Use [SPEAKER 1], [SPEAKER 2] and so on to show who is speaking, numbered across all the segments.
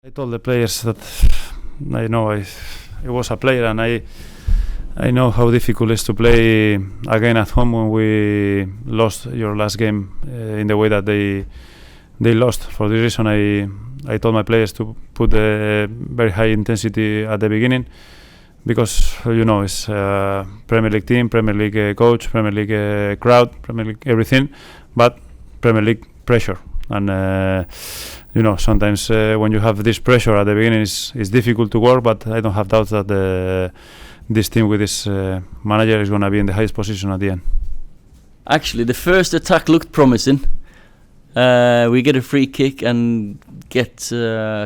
[SPEAKER 1] I told the players that I know I was a player, and I know how difficult it is to play again at home when we lost your last game in the way that they lost. For this reason, I told my players to put a very high intensity at the beginning, because it's a Premier League team, Premier League coach, Premier League crowd, Premier League everything, but Premier League pressure. And sometimes when you have this pressure at the beginning, it's difficult to work. But I don't have doubts that this team with this manager is going to be in the highest position at the end.
[SPEAKER 2] Actually, the first attack looked promising. We get a free kick and get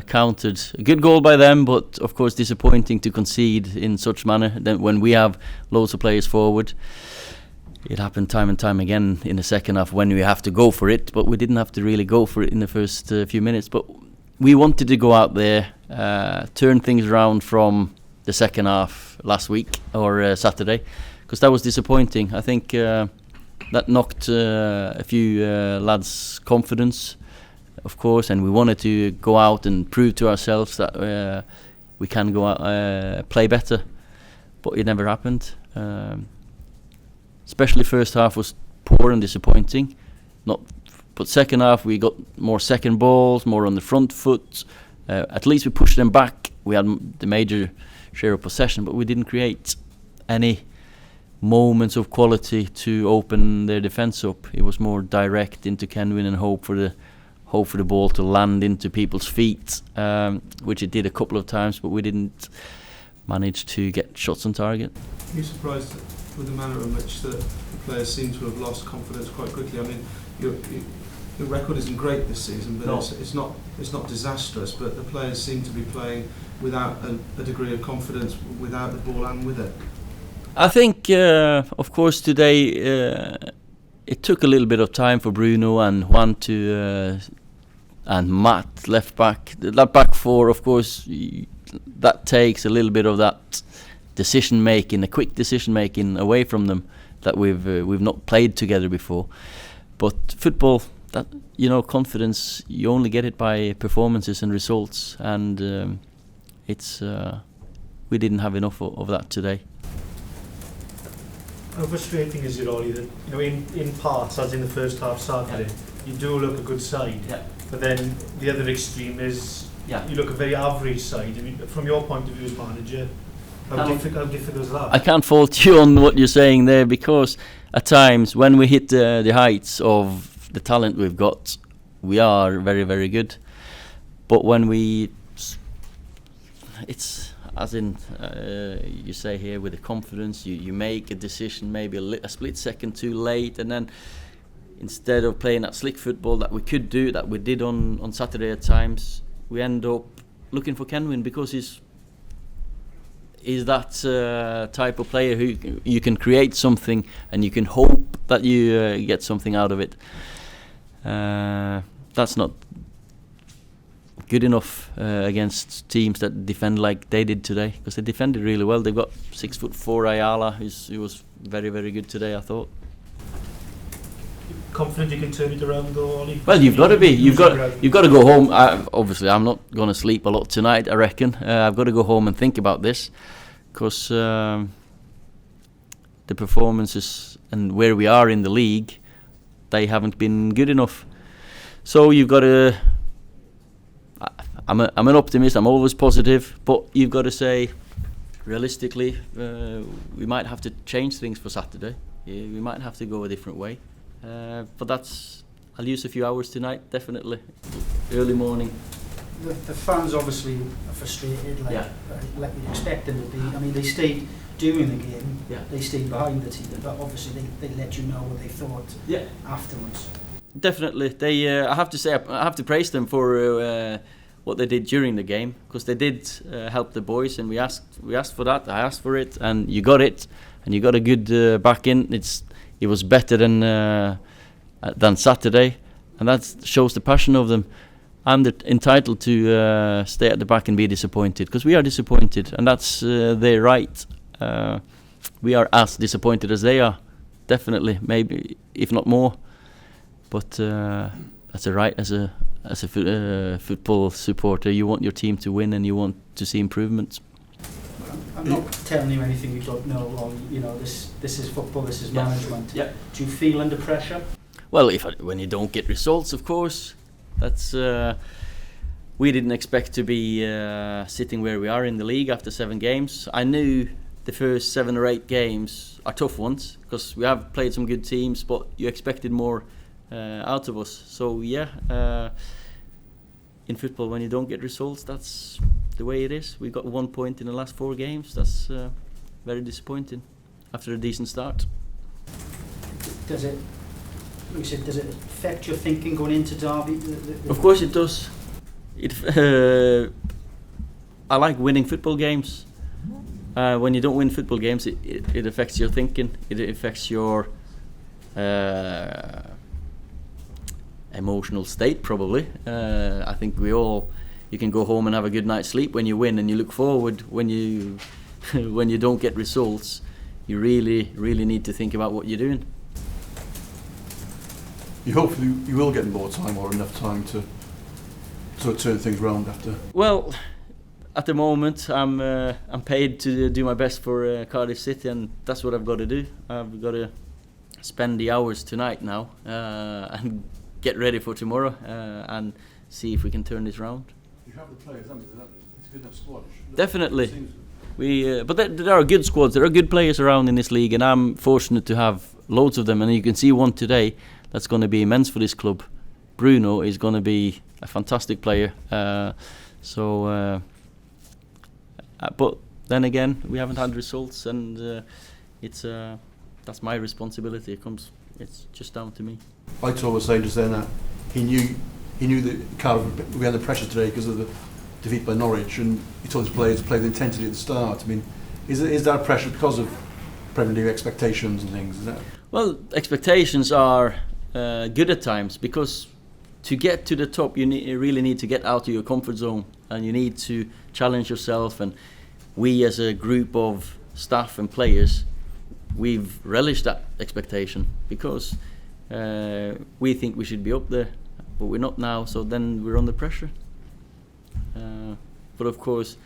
[SPEAKER 2] countered. A good goal by them, but of course disappointing to concede in such manner that when we have loads of players forward. It happened time and time again in the second half when we have to go for it, but we didn't have to really go for it in the first few minutes. But we wanted to go out there, turn things around from the second half last week or Saturday, because that was disappointing. I think that knocked a few lads' confidence, of course, and we wanted to go out and prove to ourselves that we can go out, play better, but it never happened. Especially first half was poor and disappointing. But second half we got more second balls, more on the front foot. At least we pushed them back. We had the major share of possession, but we didn't create any moments of quality to open their defence up. It was more direct into Kenwyn and hope for the ball to land into people's feet, which it did a couple of times, but we didn't manage to get shots on target.
[SPEAKER 3] Are you surprised with the manner in which the players seem to have lost confidence quite quickly? I mean, your record isn't great this season, but no. it's not disastrous. But the players seem to be playing without a degree of confidence, without the ball and with it.
[SPEAKER 2] I think, of course, today it took a little bit of time for Bruno and Juan and Matt left back. That back four, of course, that takes a little bit of that decision making, a quick decision making away from them that we've not played together before. But football, that confidence, you only get it by performances and results, and we didn't have enough of that today.
[SPEAKER 4] How frustrating is it, Ollie, that in parts, as in the first half Saturday, you do look a good side, but then the other extreme is you look a very average side. I mean, from your point of view as manager, how difficult is that? I
[SPEAKER 2] can't fault you on what you're saying there, because at times when we hit the heights of the talent we've got, we are very, very good. But when it's as in you say here, with the confidence, you make a decision maybe a split second too late, and then instead of playing that slick football that we could do, that we did on Saturday at times, we end up looking for Kenwyn, because he's that type of player who you can create something and you can hope that you get something out of it. That's not good enough against teams that defend like they did today, because they defended really well. They've got 6'4" Ayala, who was very, very good today, I thought.
[SPEAKER 4] Confident you can turn it around, though, Ollie?
[SPEAKER 2] Well, you've got to be. You've got to go home. Obviously, I'm not going to sleep a lot tonight, I reckon. I've got to go home and think about this, because the performances and where we are in the league, they haven't been good enough. So you've got to... I'm an optimist, I'm always positive, but you've got to say, realistically, we might have to change things for Saturday. We might have to go a different way. But I'll use a few hours tonight, definitely. Early morning.
[SPEAKER 5] The fans obviously are frustrated, like you'd expect them to be. I mean, they stayed during the game, they stayed behind the team, but obviously they let you know what they thought afterwards. Definitely. I have to say, I have to praise them for what they did during the game, because they did help the boys, and we asked for that. I asked for it, and you got it, and you got a good back in. It was better than Saturday, and that shows the passion of them. I'm entitled to stay at the back and be disappointed, because we are disappointed, and that's their right. We are as disappointed as they are, definitely, maybe if not more. But that's a right as
[SPEAKER 2] as a football supporter, you want your team to win and you want to see improvements.
[SPEAKER 5] I'm not telling you anything you don't know, or this is football, this is management.
[SPEAKER 2] Yeah.
[SPEAKER 5] Do you feel under pressure?
[SPEAKER 2] Well, when you don't get results, of course, that's. We didn't expect to be sitting where we are in the league after 7 games. I knew the first 7 or 8 games are tough ones because we have played some good teams, but you expected more out of us. So in football, when you don't get results, that's the way it is. We got 1 point in the last 4 games. That's very disappointing after a decent start.
[SPEAKER 5] Does it affect your thinking going into Derby?
[SPEAKER 2] Of course it does. I like winning football games. When you don't win football games, it affects your thinking. It affects your emotional state, probably. I think you can go home and have a good night's sleep when you win, and you look forward when you when you don't get results. You really need to think about what you're doing.
[SPEAKER 6] You hopefully you will get more time or enough time to sort of turn things around after.
[SPEAKER 2] Well, at the moment I'm paid to do my best for Cardiff City, and that's what I've got to do. I've got to spend the hours tonight now and get ready for tomorrow and see if we can turn this around.
[SPEAKER 6] You have the players, haven't you? It's a good enough squad.
[SPEAKER 2] Definitely. But there are good squads. There are good players around in this league, and I'm fortunate to have loads of them. And you can see one today that's going to be immense for this club. Bruno is going to be a fantastic player. But then again, we haven't had results, and that's my responsibility. It's just down to me.
[SPEAKER 6] Like Tor was saying just then that he knew that Cardiff we had the pressure today because of the defeat by Norwich, and he told his players to play with intensity at the start. I mean, is that pressure because of Premier League expectations and things? Is that?
[SPEAKER 2] Well, expectations are good at times, because to get to the top you really need to get out of your comfort zone, and you need to challenge yourself. And we as a group of staff and players, we've relished that expectation because we think we should be up there, but we're not now, so then we're under pressure. But of course,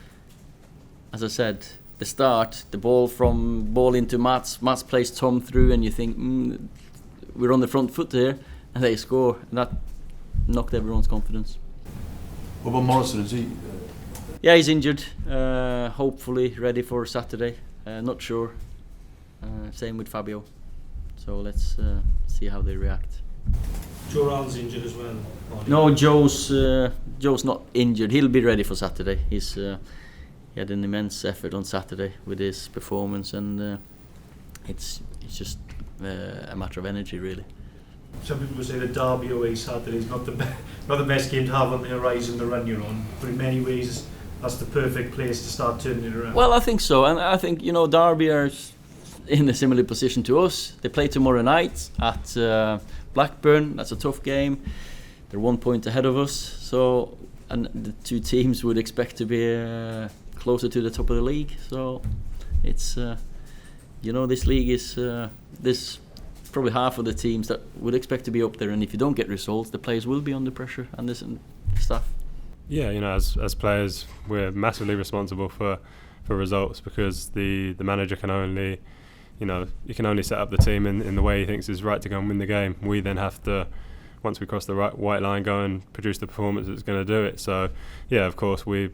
[SPEAKER 2] as I said, the start, the ball into Mats plays Tom through, and you think we're on the front foot here, and they score, and that knocked everyone's confidence.
[SPEAKER 6] What about Morrison? Is he?
[SPEAKER 2] Yeah, he's injured. Hopefully ready for Saturday. Not sure. Same with Fabio. So let's see how they react.
[SPEAKER 4] Joe Ral's injured as well.
[SPEAKER 2] No, Joe's not injured. He'll be ready for Saturday. He had an immense effort on Saturday with his performance, and it's just a matter of energy, really.
[SPEAKER 4] Some people would say that Derby away Saturday is not the best game to have on the horizon to run your own, but in many ways that's the perfect place to start turning it around.
[SPEAKER 2] Well, I think so, and I think Derby are in a similar position to us. They play tomorrow night at Blackburn. That's a tough game. They're 1 point ahead of us, so, and the two teams would expect to be closer to the top of the league. So it's this league is this probably half of the teams that would expect to be up there, and if you don't get results, the players will be under pressure and this and stuff.
[SPEAKER 1] Yeah, as players, we're massively responsible for results, because the manager can only, you can only set up the team in the way he thinks is right to go and win the game. We then have to, once we cross the white line, go and produce the performance that's going to do it. So, yeah, of course, we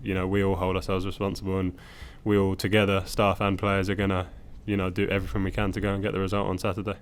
[SPEAKER 1] all hold ourselves responsible, and we all together, staff and players, are going to, do everything we can to go and get the result on Saturday.